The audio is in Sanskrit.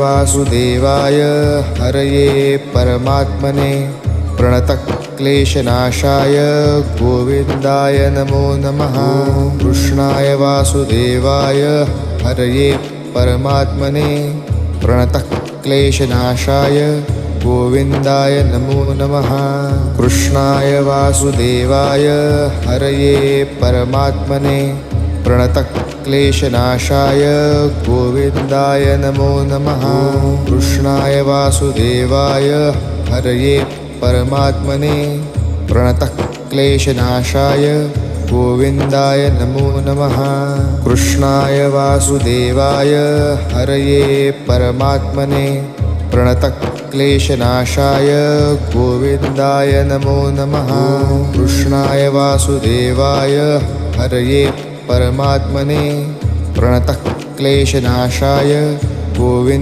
वासुदेवाय हरये परमात्मने प्रणतक्लेशनाशाय गोविन्दाय नमो नमः। कृष्णाय वासुदेवाय हरये परमात्मने प्रणतक्लेशनाशाय गोविन्दाय नमो नमः। कृष्णाय वासुदेवाय हरये परमात्मने प्रणतक्लेशनाशाय गोविन्दाय नमो नमः। कृष्णाय वासुदेवाय हरये परमात्मने प्रणतक्लेशनाशाय गोविन्दाय नमो नमः। कृष्णाय वासुदेवाय हरये परमात्मने प्रणतक्लेशनाशाय गोविन्दाय नमो नमः। कृष्णाय वासुदेवाय हरये परमात्मने प्रणतक्लेशनाशाय गोविन्द